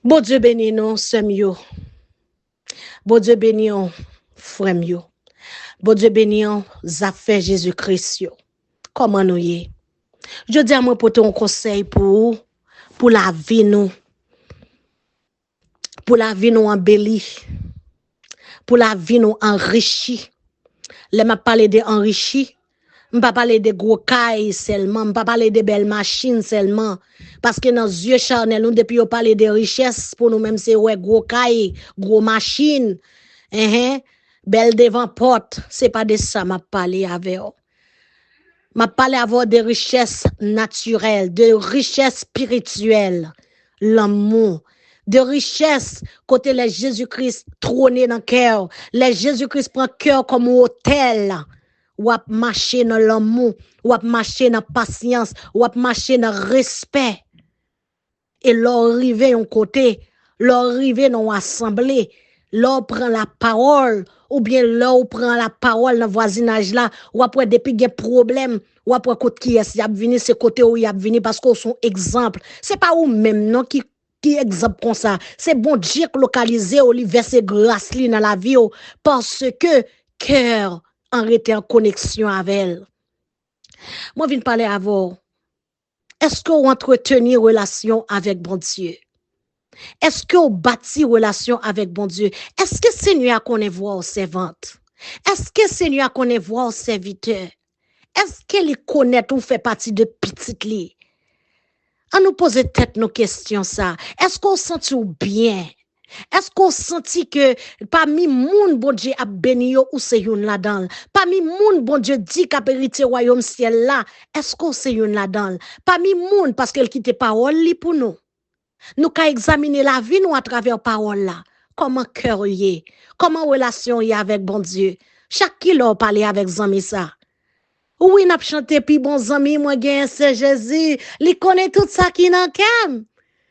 Bon Dieu béni nous, sem yo. Bon Dieu béni nous, frère yo. Bon Dieu béni nous, affaires Jésus-Christ yo. Comment nous y? Je dis à moi pour ton conseil pour la vie nous. Pour la vie nous embellie. Pour la vie nous enrichie. Les m'a parlé de enrichi. Je ne pas parler de gros cailles seulement, je ne pas parler de belles machines seulement. Parce que dans les yeux charnels, nous, depuis on parle de richesse, pour nous-mêmes, c'est ouais, gros cailles, gros machines, belle devant porte. C'est pas de ça que je parle avec vous. Je parle avec de richesse naturelle, de richesse spirituelle, l'amour. De richesse, côté les Jésus-Christ trôné dans le cœur. Les Jésus-Christ prend cœur comme hôtel. Ou ap marcher dans l'amour, ou ap marcher dans patience, ou ap marcher dans respect. Et l'arriver un côté, l'arriver dans assemblée, l'on prend la parole, ou bien l'on prend la parole dans voisinage là, ou après depuis des problèmes, ou après côté qui est y a venu, c'est côté où y a venu parce qu'on sont exemple. C'est pas ou même non qui exemple comme ça. C'est bon Dieu qui localisé ou li verser grâce li dans la vie parce que cœur en été en connexion avec elle. Moi, je viens parler à vous. Est-ce que vous entretenez relation avec bon Dieu? Est-ce que vous bâtissez relation avec bon Dieu? Est-ce que Seigneur connaît vos servantes? Est-ce que Seigneur connaît vos serviteurs? Est-ce qu'il connaît ou fait partie de petite li? On nous pose tête nos questions ça. Est-ce qu'on sent bien? Est-ce qu'on sentit que parmi moun bon Dieu a béni yo ou c'est yon là-dedans? Parmi moun bon Dieu dit qu'a hérité royaume ciel là, est-ce qu'on c'est yon là-dedans? Parmi moun parce qu'elle quitte parole li pour nous. Nous qu'a examiner la vie nous à travers parole là. Comment cœur y est? Comment relation y est avec bon Dieu? Chaque qui l'a parlé avec zami ça. Oui, n'a chanté puis bon zami moi gen c'est Jésus, li connaît tout ça qui nan kem.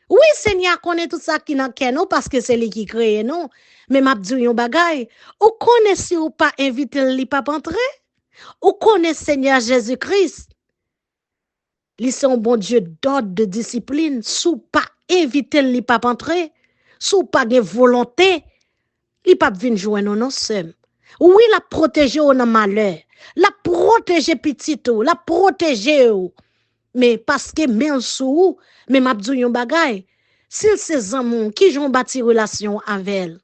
Oui, Seigneur connaît tout ça qui nan ken nous parce que c'est lui qui crée nous. Mais m'a dit yon bagay, ou connaît si ou pas inviter li pas entrer? Ou connaît Seigneur Jésus-Christ? Li c'est un bon Dieu d'ordre de discipline, sou pas inviter li pas entrer, sou pas de volonté, li pas vinn joindre non seul. Oui, la protéger au nan malheur, la protéger petit ou, la protéger ou. Mais parce que men sou, mais m'a dit yon bagay, s'il ces amours qui j'ont bâti relation avec elle,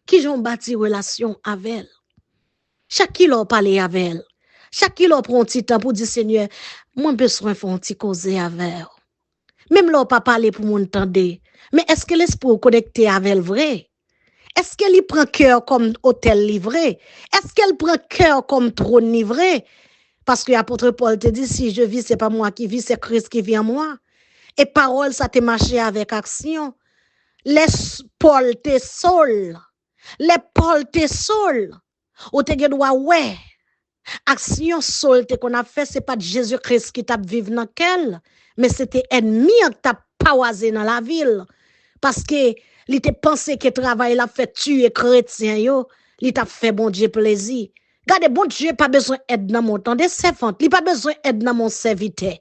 qui j'ont bâti relation avec elle, chaque qui leur parler avec elle, chaque qui leur prend un petit temps pour dire Seigneur, moi besoin faire un petit causer avec elle. Même leur pas parler pour m'entendre, mais est-ce que l'esprit connecté avec elle vrai? Est-ce qu'elle y prend cœur comme hôtel livré? Est-ce qu'elle prend cœur comme trône livré? Parce que l'apôtre Paul te dit, si je vis, c'est pas moi qui vis, c'est Christ qui vit en moi. Et parole, ça te marché avec action. Laisse Paul te sol. Les Paul te sol. Ou te doit ouais. Action sol te qu'on a fait, c'est pas de Jésus-Christ qui t'a vivre dans quel, mais c'était ennemi qui t'a pawasé dans la ville. Parce que il te pensé que travail l'a fait tuer chrétien yo, il t'a fait bon Dieu plaisir. Gardez, bon Dieu pas besoin d'aide dans mon temps de servante, il pas besoin d'aide dans mon serviteur.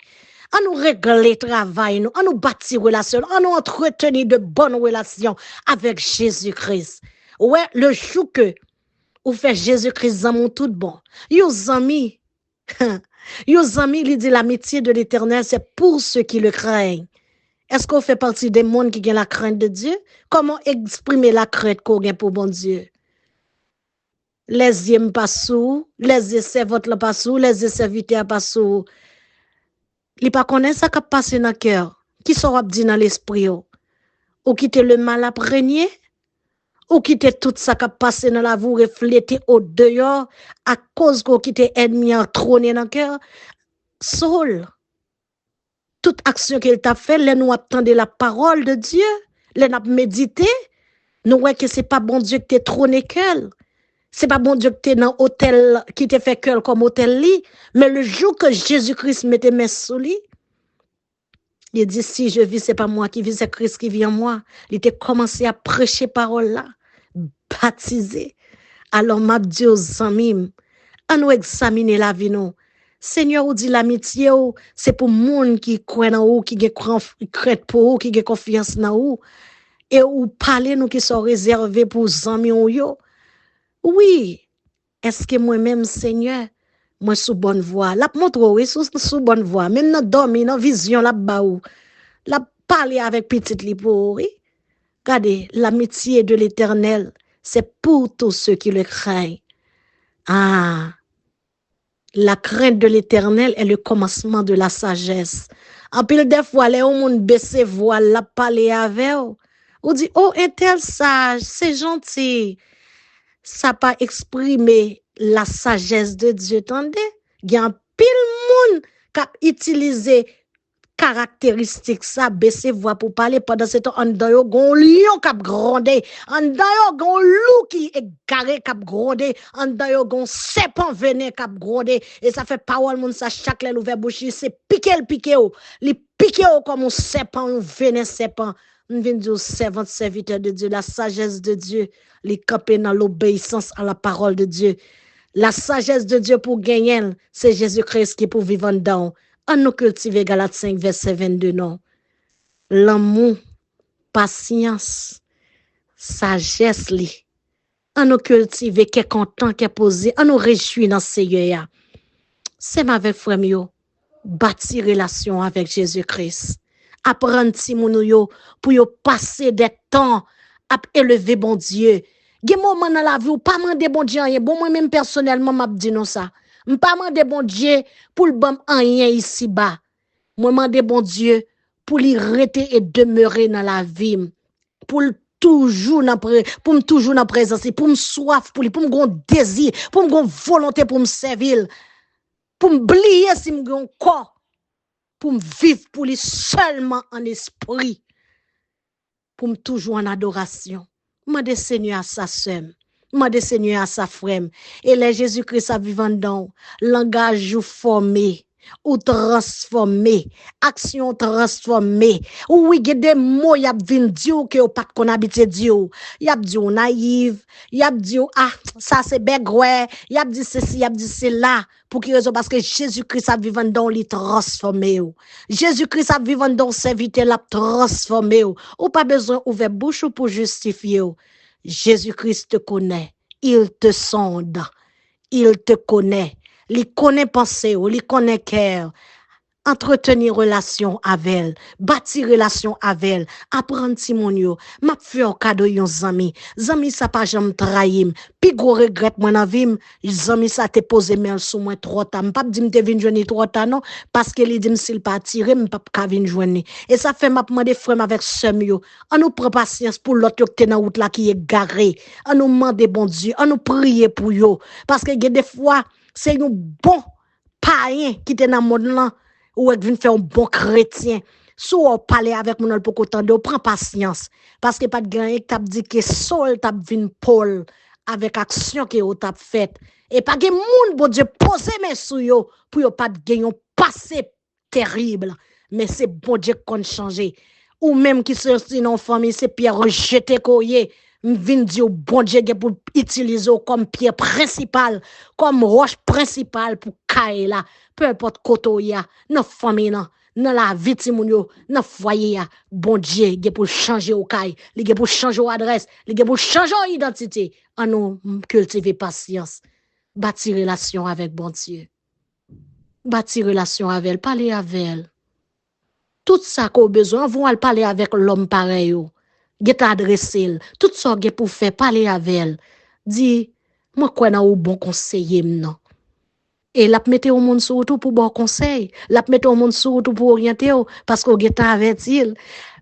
On nous régler travail, nous, on nous bâtir relation, on nous entretenir de bonnes relations avec Jésus-Christ. Ouais, le jour que ou fait Jésus-Christ dans mon tout bon. Yo amis, il dit l'amitié de l'Éternel, c'est pour ceux qui le craignent. Est-ce qu'on fait partie des mondes qui ont la crainte de Dieu? Comment exprimer la crainte qu'on a pour bon Dieu? Les yeux pas sous, les yeux servantes pas sous, les yeux serviteurs pas sous. Il pas connaît ça qui passe dans le cœur, qui sera dit dans l'esprit, ou quitter le mal à régner, ou quitter tout ça qui passe dans la vie, refléter au dehors, à cause qu'on quitte ennemi en trône dans le cœur. Saul, toute action qu'il t'a fait, les nous attendons la parole de Dieu, les nous méditer, nous voyons que c'est pas bon Dieu qui t'est trôné cœur. C'est pas bon Dieu que t'es dans hôtel qui te fait cœur comme hôtel lit, mais le jour que Jésus-Christ mettait mes sous lui, il dit si je vis c'est pas moi qui vis, c'est Christ qui vit en moi. Il était commencé à prêcher parole là, baptisé. Alors m'a dit aux amis, on nous examiner la vie nous. Seigneur, ou dit l'amitié, c'est pour monde qui croit en vous, qui crête pour vous, qui a confiance dans vous. Et ou parler nous qui sont réservés pour amis yo. Oui, est-ce que moi-même, Seigneur, moi sous bonne voie, la montre oui sous bonne voie, même dans dormir, dans vision là bas ou, la parler avec petite li pour oui. Regardez, l'amitié de l'Éternel, c'est pour tous ceux qui le craignent. Ah, la crainte de l'Éternel est le commencement de la sagesse. En pile des fois, les gens baissent voix, la parler avec eux. On dit, oh, un tel sage, c'est gentil. Ça pas exprimer la sagesse de Dieu. Tendez, il y a un pile monde qui a utilisé caractéristique ça baisser voix pour parler pendant ce temps en d'ailleurs gon lion qui a grondé en d'ailleurs gon loup qui est garé qui a grondé en d'ailleurs gon serpent venin qui a grondé et ça fait parole moun ça chaque lè ouvert bouche c'est piquer li piquer comme un serpent un venin serpent on vient dire servant serviteur de Dieu la sagesse de Dieu les camper dans l'obéissance à la parole de Dieu la sagesse de Dieu pour gagner c'est Jésus-Christ qui pour vivre dedans. On nous cultive Galates 5, verset 22, non. L'amour, patience, sagesse, li. On nous cultive, qui est content, qui est posé. On nous réjouit dans ce Seigneur. C'est avec frère yo, bâtir relation avec Jésus-Christ. Apprendre si moun yo, pour yo passer des temps à élever bon Dieu. Gen moment dans la vie ou pas demander bon Dieu rien. Bon moi même personnellement m'a dit non ça. M'pas demander bon Dieu pour le bam rien ici bas. Moi demander bon Dieu pour lui rester et demeurer dans la vie. Pour toujours pour me toujours dans présence, pour me soif pour lui, pour me gon désir, pour me gon volonté pour me servir. Pour me oublier si me gon corps pour me vivre pour lui seulement en esprit. Pour me toujours en adoration. Moi de Seigneur à sa sœur. Moi de Seigneur à sa frère. Et les Jésus-Christ a vivant dans langage formé ou transformé, action transformée. Oui, il y a des mots y a vinn dire que pas qu'on habite Dieu. Y a dit naïve, y a dit ah ça c'est bégoué, y a dit ceci, y a dit cela. Pour qui raison parce que Jésus-Christ a vivant dans les transformé. Jésus-Christ a vivant dans serviteur l'a transformé. Ou pas besoin ouvrir bouche pour justifier. Jésus-Christ te connaît, il te sonde, il te connaît. Il connaît pensée, il connaît cœur. Entretenir relation avec elle, bâtir relation avec elle, apprendre Simonio, m'a fait un cadeau yon zami. Zami ça pas jamais trahim. Pi gros regret moi dans vie, zami ça te posé main sur moi trop temps. Pas dit me te vinn joindre trop temps non parce que il dit s'il pas tiré, me pas ka vinn joindre. Et ça fait m'a demander frère avec sœur yo. On nous prend patience pour l'autre yo qui dans route là qui est garé. On nous demander bon Dieu, on nous prier pour yo parce que des fois c'est un bon païen qui est dans le monde là ou vient faire un bon chrétien. Si on parle avec mon pour qu'autant de prend patience parce que pas de grand qui t'a dit que sol t'a vinn Paul avec action que on t'a fait et pas que moun bon Dieu poser mes sou yo pour yo pas de gagner un passé terrible mais c'est bon Dieu qu'on changer ou même qui sont dans famille c'est pierre rejeté koyé vinn dire bon Dieu pour utiliser comme pierre principale comme roche principale pour cailler là peu importe koto ya dans famille nan dans la vie ti moun yo dans foyer ya bon Dieu pour changer au caille li pour changer au adresse li pour changer au identité en nous cultiver patience bâtir relation avec bon Dieu bâtir relation avec elle parler avec elle tout ça qu'on besoin vont aller parler avec l'homme pareil get adresser tout ça get pour faire parler avec elle dit moi quoi na ou bon conseiller non et la mette au monde sur tout pour bon conseil la mette au monde sur tout pour orienter parce qu'on get avertir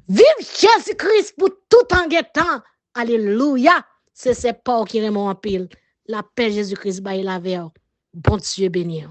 vive Jésus-Christ pour tout en guettant alléluia c'est pas qui remonte en pile la paix Jésus-Christ bail la vers bon Dieu béni